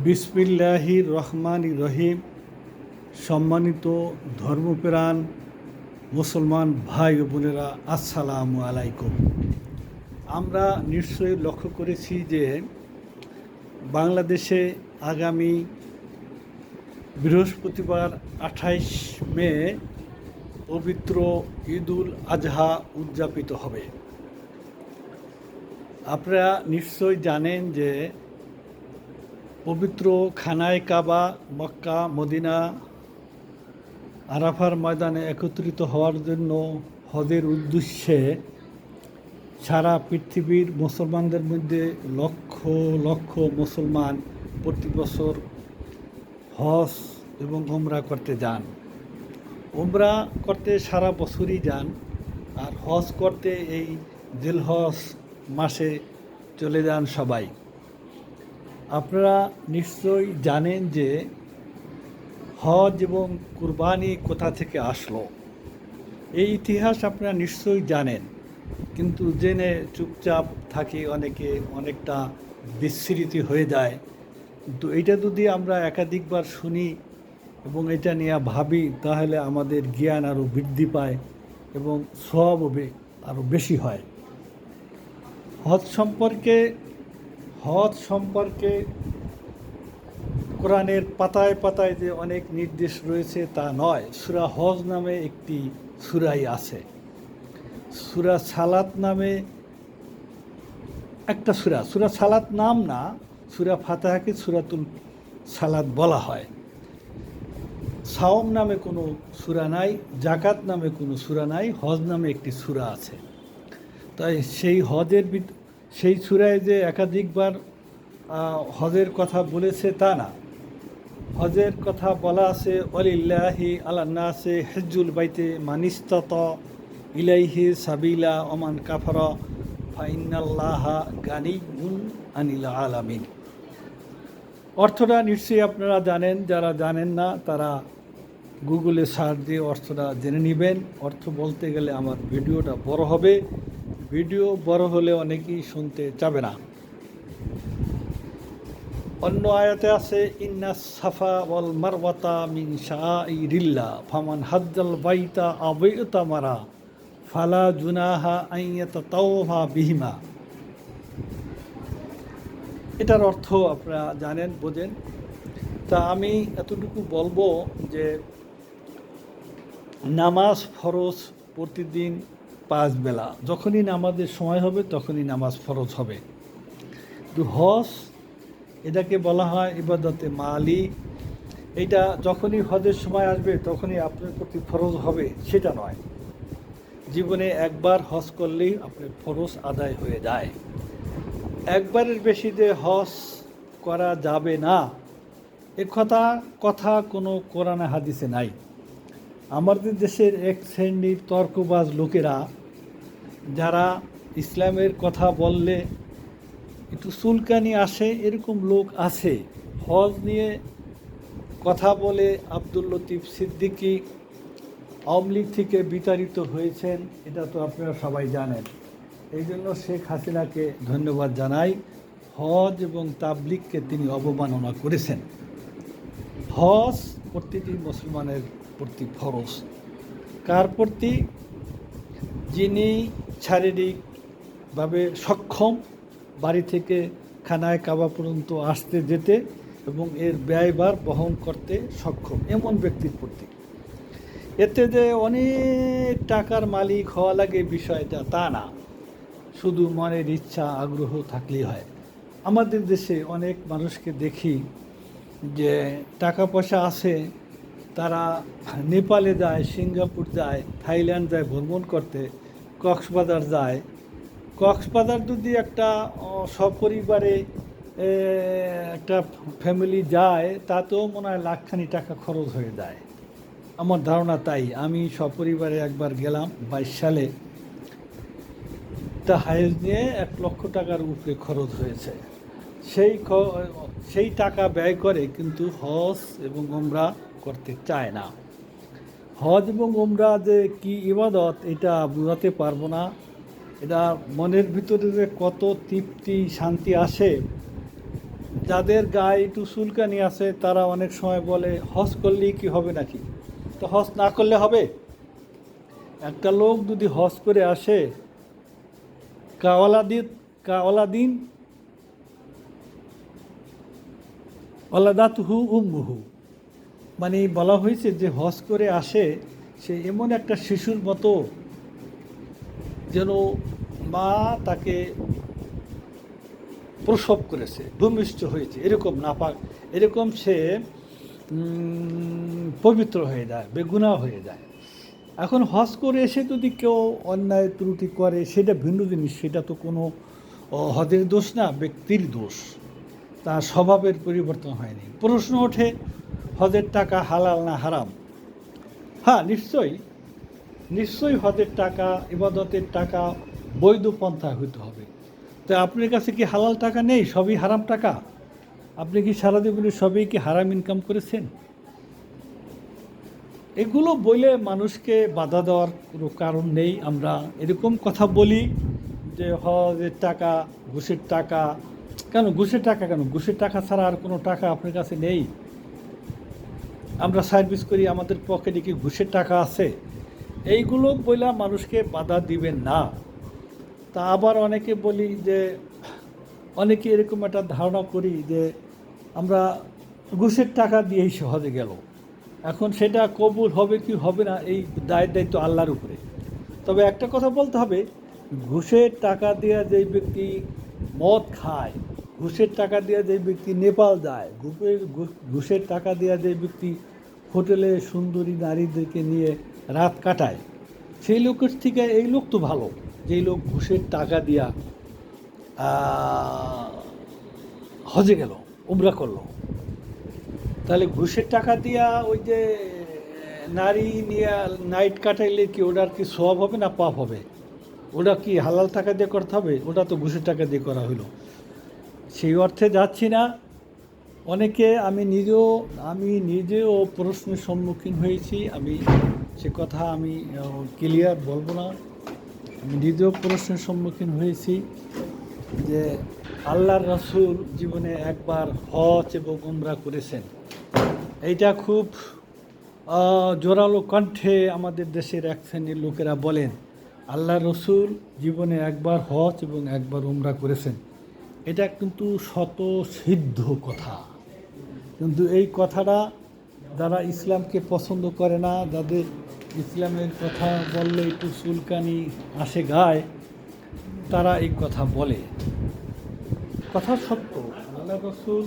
বিসমিল্লাহির রহমানির রহিম। সম্মানিত ধর্মপ্রাণ মুসলমান ভাই ও বোনেরা, আসসালামু আলাইকুম। আমরা নিশ্চয়ই লক্ষ্য করেছি যে বাংলাদেশে আগামী বৃহস্পতিবার 28 মে পবিত্র ঈদুল আজহা উদযাপিত হবে। আপনারা নিশ্চয়ই জানেন যে পবিত্র খানায় কাবা, মক্কা, মদিনা, আরাফার ময়দানে একত্রিত হওয়ার জন্য হজের উদ্দেশ্যে সারা পৃথিবীর মুসলমানদের মধ্যে লক্ষ লক্ষ মুসলমান প্রতি বছর হজ এবং উমরা করতে যান। উমরা করতে সারা বছরই যান, আর হজ করতে এই জিলহজ মাসে চলে যান সবাই। আপনারা নিশ্চয়ই জানেন যে হজ এবং কুরবানি কোথা থেকে আসলো। এই ইতিহাস আপনারা নিশ্চয়ই জানেন, কিন্তু জেনে চুপচাপ থাকি, অনেকটা বিস্মৃতি হয়ে যায়। কিন্তু এটা যদি আমরা একাধিকবার শুনি এবং এটা নিয়ে ভাবি, তাহলে আমাদের জ্ঞান আরও বৃদ্ধি পায় এবং সওয়াবও আরও বেশি হয়। হজ সম্পর্কে কোরআনের পাতায় পাতায় যে অনেক নির্দেশ রয়েছে তা নয়। সূরা হজ নামে একটি সূরাই আছে। সূরা সালাত নামে একটা সূরা সালাত নাম না, সূরা ফাতিহাকে সূরাতুল সালাত বলা হয়। সাওম নামে কোনো সূরা নাই, জাকাত নামে কোনো সূরা নাই, হজ নামে একটি সূরা আছে। তাই সেই সূরায় যে একাধিকবার হজের কথা বলেছে তা না। হজের কথা বলা আছে, ওয়ালিল্লাহি আলান নাসি হিজ্জুল বাইতি মান ইসতাতা ইলাইহি সাবিলা ওমান কাফারা ফাইন্নাল্লাহা গানিয়্যুন আনিল আলামিন। অর্থটা নিশ্চয়ই আপনারা জানেন, যারা জানেন না তারা গুগলে সার্চ দিয়ে অর্থটা জেনে নেবেন। অর্থ বলতে গেলে আমার ভিডিওটা বড় হবে, ভিডিও বড় হলে অনেকেই শুনতে চাবে না। অন্য আয়াতে আছে, ইন্নাস সাফা ওয়াল মারওয়াতা মিন শাআইরিল্লাহ ফামান হাজ্জাল বাইতা আও ইতামারা ফালা জুনাহা আন ইয়াতাতাওয়াফা বিহিমা। এটার অর্থ আপনারা জানেন, বোঝেন। তা আমি এতটুকু বলবো যে নামাজ ফরজ প্রতিদিন 5 বেলা, যখনই নামাজের সময় হবে তখনই নামাজ ফরজ হবে। কিন্তু হজ, এটাকে বলা হয় ইবাদতে মালি। এটা যখনই হজের সময় আসবে তখনই আপনার প্রতি ফরজ হবে সেটা নয়। জীবনে একবার হজ করলেই আপনার ফরজ আদায় হয়ে যায়। একবারের বেশি যে হজ করা যাবে না, এ কথা কোনো কোরআনে হাদিসে নাই। আমাদের দেশের এক শ্রেণীর তর্কবাজ লোকেরা, যারা ইসলামের কথা বললে একটু চুলকানি আসে, এরকম লোক আছে। হজ নিয়ে কথা বলে আব্দুল লতিফ সিদ্দিকী আওয়ামী লীগ থেকে বিতাড়িত হয়েছেন, এটা তো আপনারা সবাই জানেন। এই জন্য শেখ হাসিনাকে ধন্যবাদ জানাই। হজ এবং তাবলিগকে তিনি অবমাননা করেছেন। হজ প্রতিটি মুসলমানের প্রতি ফরজ। কার প্রতি? যিনি শারীরিকভাবে সক্ষম, বাড়ি থেকে খানায় কাবা পর্যন্ত আসতে যেতে এবং এর ব্যয়ভার বহন করতে সক্ষম, এমন ব্যক্তির প্রতি। এতে যে অনেক টাকার মালিক হওয়া লাগে বিষয়টা তা না, শুধু মনের ইচ্ছা আগ্রহ থাকলেই হয়। আমাদের দেশে অনেক মানুষকে দেখি যে টাকা পয়সা আছে, তারা নেপালে যায়, সিঙ্গাপুর যায়, থাইল্যান্ড যায় ভ্রমণ করতে, কক্সবাজার যায়। কক্সবাজার যদি একটা সপরিবারে একটা ফ্যামিলি যায়, তাতেও মনে হয় লাখখানি টাকা খরচ হয়ে যায়। আমার ধারণা তাই। আমি সপরিবারে একবার গেলাম 22 সালে, তা হায়েস্ট নিয়ে 1 লক্ষ টাকার উপরে খরচ হয়েছে। সেই টাকা ব্যয় করে, কিন্তু হজ এবং উমরা করতে চায় না। হজ এবং উমরা যে কি ইবাদত, এটা বোঝাতে পারবো না। এটা মনের ভিতরে যে কত তৃপ্তি শান্তি আসে, যাদের গায়ে একটু চুলকানি আছে তারা অনেক সময় বলে হজ করলেই কি হবে নাকি? তো হজ না করলে হবে? একটা লোক যদি হজ করে আসে, কাওয়ালাদিন ওয়ালাদাতুহু উম্মুহু, মানে বলা হয়েছে যে হজ করে আসে সে এমন একটা শিশুর মতো, যেন মা তাকে প্রসব করেছে, ভূমিষ্ঠ হয়েছে, এরকম নাপাক, এরকম সে পবিত্র হয়ে যায়, বেগুনাহ হয়ে যায়। এখন হজ করে এসে যদি কেউ অন্যায় ত্রুটি করে সেটা ভিন্ন জিনিস, সেটা তো কোনো হজের দোষ না, ব্যক্তির দোষ, তার স্বভাবের পরিবর্তন হয়নি। প্রশ্ন ওঠে হজের টাকা হালাল না হারাম? হ্যাঁ, নিশ্চয়ই হজের টাকা, ইবাদতের টাকা বৈধ পন্থায় হইতে হবে। তো আপনার কাছে কি হালাল টাকা নেই? সবই হারাম টাকা? আপনি কি সারা জীবনে সবই কি হারাম ইনকাম করেছেন? এগুলো বলে মানুষকে বাধা দেওয়ার কোনো কারণ নেই। আমরা এরকম কথা বলি যে হজের টাকা, ঘুষের টাকা। কেন ঘুষের টাকা? কেন ঘুষের টাকা ছাড়া আর কোনো টাকা আপনার কাছে নেই? আমরা সার্ভিস করি, আমাদের পকেটে কি ঘুষের টাকা আছে? এইগুলো বইলা মানুষকে বাধা দিবেন না। তা আবার অনেকে বলি যে, অনেকে এরকম একটা ধারণা করি যে আমরা ঘুষের টাকা দিয়েই সহজে গেল। এখন সেটা কবুল হবে কি হবে না, এই দায়িত্ব আল্লাহর উপরে। তবে একটা কথা বলতে হবে, ঘুষের টাকা দিয়ে যেই ব্যক্তি মদ খায়, ঘুষের টাকা দিয়ে যেই ব্যক্তি নেপাল যায়, ঘুষের টাকা দিয়ে যেই ব্যক্তি হোটেলে সুন্দরী নারীদেরকে নিয়ে রাত কাটায়, সেই লোকের থেকে এই লোক তো ভালো, যেই লোক ঘুষের টাকা দিয়া হজে গেল, উমরা করলো। তাহলে ঘুষের টাকা দিয়া ওই যে নারী নিয়ে নাইট কাটাইলে কি ওটার কি সওয়াব হবে না পাপ হবে? ওটা কি হালাল টাকা দিয়ে করতে হবে? ওটা তো ঘুষের টাকা দিয়ে করা হলো। সেই অর্থে যাচ্ছি না। অনেকে, আমি নিজেও প্রশ্নের সম্মুখীন হয়েছি। সে কথা আমি ক্লিয়ার বলবো না। আমি নিজেও প্রশ্নের সম্মুখীন হয়েছি যে আল্লাহর রাসূল জীবনে একবার হজ এবং উমরা করেছেন। এইটা খুব জোরালো কণ্ঠে আমাদের দেশের এক শ্রেণীর লোকেরা বলেন আল্লাহর রাসূল জীবনে একবার হজ এবং একবার উমরা করেছেন। এটা কিন্তু স্বতঃসিদ্ধ কথা। কিন্তু এই কথাটা যারা ইসলামকে পছন্দ করে না, যাদের ইসলামের কথা বললে একটু চুলকানি আসে গায়ে, তারা এই কথা বলে। কথা সত্য। আল্লাহ রাসূল,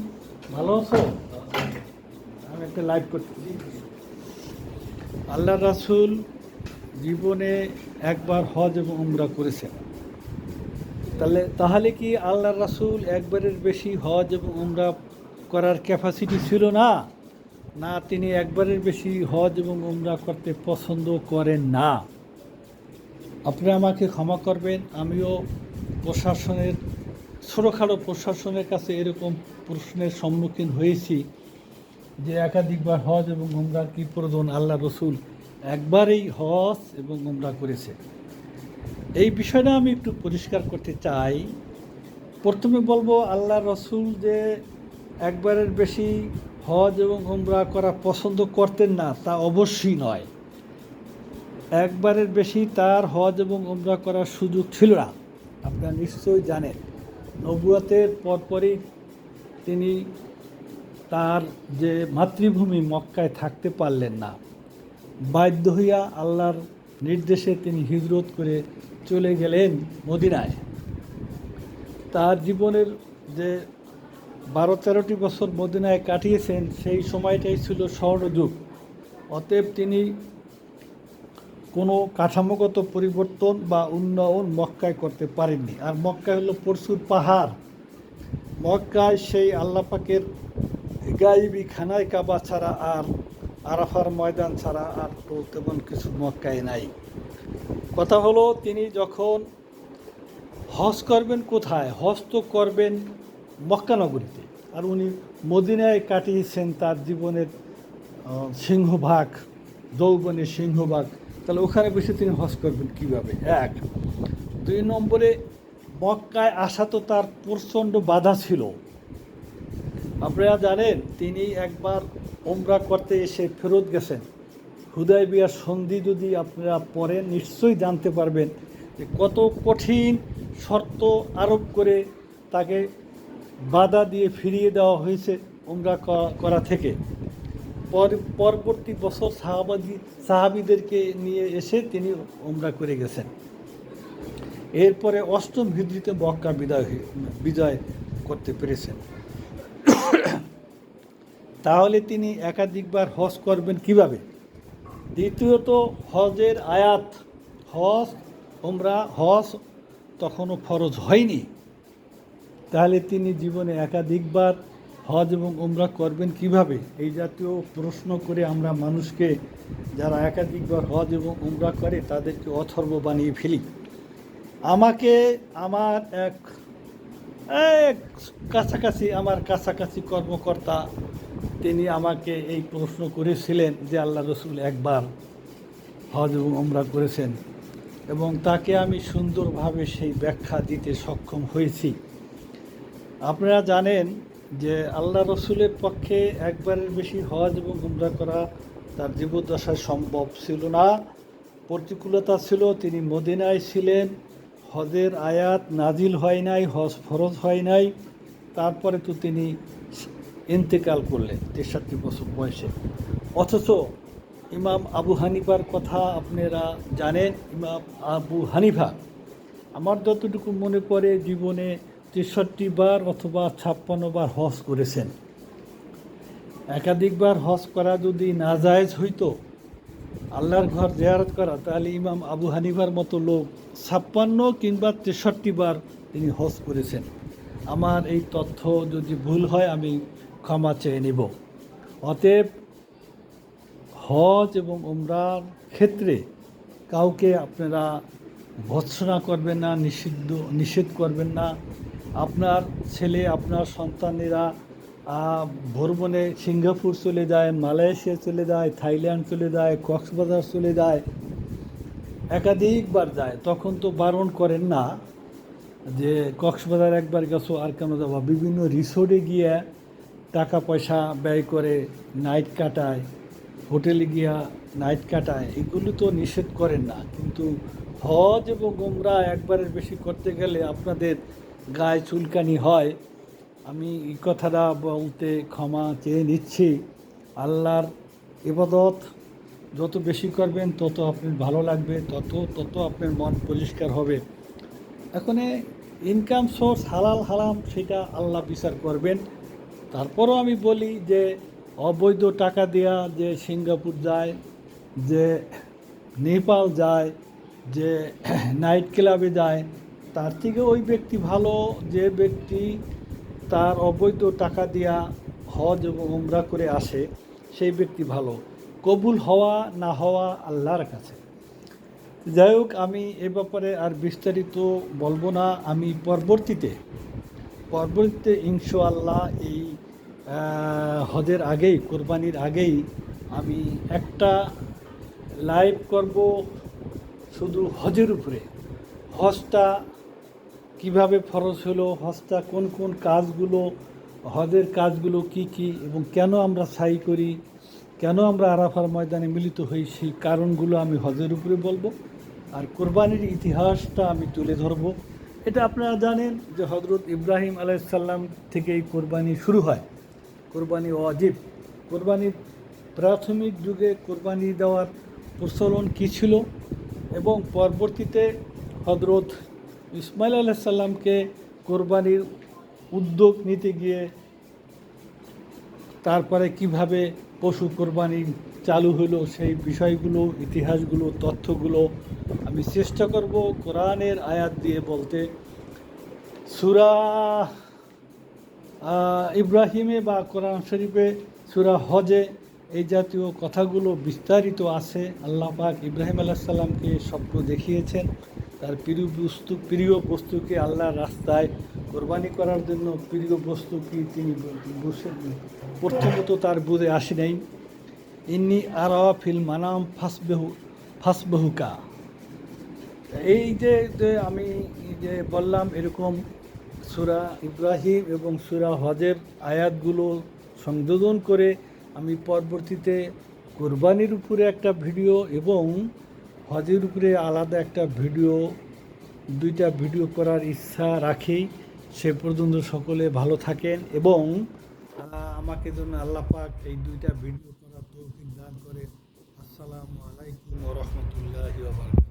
ভালো আছো? আমি একটা লাইভ করতেছি। আল্লাহ রাসূল জীবনে একবার হজ এবং উমরা করেছেন। তাহলে কি আল্লাহ রাসূল একবারের বেশি হজ এবং উমরা করার ক্যাপাসিটি ছিল না? না, তিনি একবারের বেশি হজ এবং উমরা করতে পছন্দ করেন না? আপনি আমাকে ক্ষমা করবেন, আমিও ছোটোখাটো প্রশাসনের কাছে এরকম প্রশ্নের সম্মুখীন হয়েছি যে একাধিকবার হজ এবং উমরার কি প্রয়োজন? আল্লাহ রাসূল একবারেই হজ এবং উমরা করেছে। এই বিষয়টা আমি একটু পরিষ্কার করতে চাই। প্রথমে বলবো, আল্লাহ রাসূল যে একবারের বেশি হজ এবং উমরা করা পছন্দ করতেন না তা অবশ্যই নয়। একবারের বেশি তার হজ এবং উমরা করার সুযোগ ছিল না। আপনারা নিশ্চয়ই জানেন, নবুয়তের পরপরই তিনি তার যে মাতৃভূমি মক্কায় থাকতে পারলেন না। বাধ্য হইয়া আল্লাহর নির্দেশে তিনি হিজরত করে চলে গেলেন মদিনায়। তার জীবনের যে 12-13টি বছর মদিনায় কাটিয়েছেন, সেই সময়টাই ছিল স্বর্ণযুগ। অতএব তিনি কোনো কাঠামোগত পরিবর্তন বা উন্নয়ন মক্কায় করতে পারেননি। আর মক্কায় হলো প্রচুর পাহাড়। মক্কায় সেই আল্লাহ পাকের গায়েবী খানায় কাবা ছাড়া আর আরাফার ময়দান ছাড়া আর তো তেমন কিছু মক্কায় নাই। কথা হলো, তিনি যখন হজ করবেন কোথায়? হজ তো করবেন মক্কা নগরীতে। আর উনি মদিনায় কাটিয়েছেন তার জীবনের সিংহভাগ, যৌবনের সিংহভাগ। তাহলে ওখানে বসে তিনি হজ করবেন কীভাবে? 1। 2 নম্বরে, মক্কায় আসা তো তার প্রচণ্ড বাধা ছিল। আপনারা জানেন তিনি একবার উমরা করতে এসে ফেরত গেছেন। হুদায়বিয়ার সন্ধি যদি আপনারা পড়েন নিশ্চয়ই জানতে পারবেন যে কত কঠিন শর্ত আরোপ করে তাকে বাধা দিয়ে ফিরিয়ে দেওয়া হয়েছে উমরা করা থেকে। পরবর্তী বছর সাহাবিদেরকে নিয়ে এসে তিনি উমরা করে গেছেন। এরপরে অষ্টম হিজরিতে মক্কা বিজয় করতে পেরেছেন। তাহলে তিনি একাধিকবার হজ করবেন কিভাবে? দ্বিতীয়ত হজের আয়াত, হজ তখনও ফরজ হয়নি। তাহলে তিনি জীবনে একাধিকবার হজ এবং উমরা করবেন কিভাবে? এই জাতীয় প্রশ্ন করে আমরা মানুষকে, যারা একাধিকবার হজ এবং উমরা করে, তাদেরকে অথর্ব বানিয়ে ফেলি। আমাকে আমার এক কাছাকাছি কর্মকর্তা তিনি আমাকে এই প্রশ্ন করেছিলেন যে আল্লাহ রসুল একবার হজ এবং উমরা করেছেন, এবং তাকে আমি সুন্দরভাবে সেই ব্যাখ্যা দিতে সক্ষম হয়েছি। আপনারা জানেন যে আল্লাহ রসুলের পক্ষে একবারের বেশি হজ এবং উমরা করা তার জীবদ্দশায় সম্ভব ছিল না। প্রতিকূলতা ছিল, তিনি মদিনায় ছিলেন, হজের আয়াত নাজিল হয় নাই, হজ ফরজ হয় নাই। তারপরে তো তিনি ইন্তেকাল করলেন 63 বছর বয়সে। অথচ ইমাম আবু হানিফার কথা আপনারা জানেন। ইমাম আবু হানিফা আমার যতটুকু মনে পড়ে জীবনে 63 বার অথবা 56 বার হজ করেছেন। একাধিকবার হজ করা যদি নাজায়েজ হইতো, আল্লাহর ঘর জিয়ারত করা, তাহলে ইমাম আবু হানিফার মতো লোক 56 কিংবা 63 বার তিনি হজ করেছেন। আমার এই তথ্য যদি ভুল হয় আমি ক্ষমা চেয়ে নিব। অতএব হজ এবং উমরার ক্ষেত্রে কাউকে আপনারা ভৎসনা করবেন না, নিষেধ করবেন না। আপনার ছেলে, আপনার সন্তানেরা ভ্রমণে সিঙ্গাপুর চলে যায়, মালয়েশিয়া চলে যায়, থাইল্যান্ড চলে যায়, কক্সবাজার চলে যায়, একাধিকবার যায়, তখন তো বারণ করেন না যে কক্সবাজার একবার গেছো আর কেন যাবা। বিভিন্ন রিসোর্টে গিয়ে টাকা পয়সা ব্যয় করে নাইট কাটায়, হোটেলে গিয়া নাইট কাটায়, এগুলো তো নিষেধ করেন না। কিন্তু হজ এবং উমরা একবারের বেশি করতে গেলে আপনাদের গায়ে চুলকানি হয়। আমি এই কথাটা বলতে ক্ষমা চেয়ে নিচ্ছি। আল্লাহর ইবাদত যত বেশি করবেন তত আপনার ভালো লাগবে, তত আপনার মন পরিষ্কার হবে। এখন ইনকাম সোর্স হালাল হারাম সেটা আল্লাহ বিচার করবেন। তারপরও আমি বলি যে অবৈধ টাকা দেয়া যে সিঙ্গাপুর যায়, যে নেপাল যায়, যে নাইট ক্লাবে যায়, তার থেকে ওই ব্যক্তি ভালো যে ব্যক্তি তার অবৈধ টাকা দেয়া হজ এবং উমরা করে আসে, সেই ব্যক্তি ভালো। কবুল হওয়া না হওয়া আল্লাহর কাছে। যাই হোক, আমি এ ব্যাপারে আর বিস্তারিত বলবো না। আমি পরবর্তীতে ইনশাআল্লাহ এই হজের আগেই, কোরবানির আগেই আমি একটা লাইভ করব শুধু হজের উপরে। হজটা কিভাবে ফরজ হলো, হজটা কোন কোন কাজগুলো, হজের কাজগুলো কি কি, এবং কেন আমরা সাই করি, কেন আমরা আরাফার ময়দানে মিলিত হই, সেই কারণগুলো আমি হজের উপরে বলবো। আর কোরবানির ইতিহাসটা আমি তুলে ধরব। এটা আপনারা জানেন যে হজরত ইব্রাহিম আলাইহিস সালাম থেকেই কোরবানি শুরু হয়। কোরবানি ওয়াজিব। কোরবানির প্রাথমিক যুগে কোরবানি দেওয়ার প্রচলন কী ছিল, এবং পরবর্তীতে হজরত ইসমাইল আলাইহিস সালামকে কোরবানির উদ্যোগ নিতে গিয়ে তারপরে কিভাবে পশু কোরবানি চালু হলো, সেই বিষয়গুলো, ইতিহাসগুলো, তথ্যগুলো আমি চেষ্টা করব কোরআনের আয়াত দিয়ে বলতে। সূরা ইব্রাহিমে বা কোরআন শরীফে সূরা হজে এই জাতীয় কথাগুলো বিস্তারিত আছে। আল্লাহ পাক ইব্রাহিম আলাইহিস সালামকে স্বপ্ন দেখিয়েছেন, তার প্রিয় বস্তুকে আল্লাহর রাস্তায় কোরবানি করার জন্য। প্রিয় বস্তু কি তিনি প্রথমত তার বুঝে আসে নাই। ইন্নি আরা ফিল মানাম ফাসবেহুকা। এই যে আমি যে বললাম, এরকম সূরা ইব্রাহিম এবং সূরা হজের আয়াতগুলো সংযোজন করে আমি পরবর্তীতে কোরবানির উপরে একটা ভিডিও এবং হজের উপরে আলাদা একটা ভিডিও, দুইটা ভিডিও করার ইচ্ছা রাখি। সে পর্যন্ত সকলে ভালো থাকেন এবং আমাকে জন্য আল্লাহ পাক এই দুইটা ভিডিও করার তৌফিক দান করেন। আসসালামু আলাইকুম ওয়া রাহমাতুল্লাহি ওয়া বারাকাতুহু।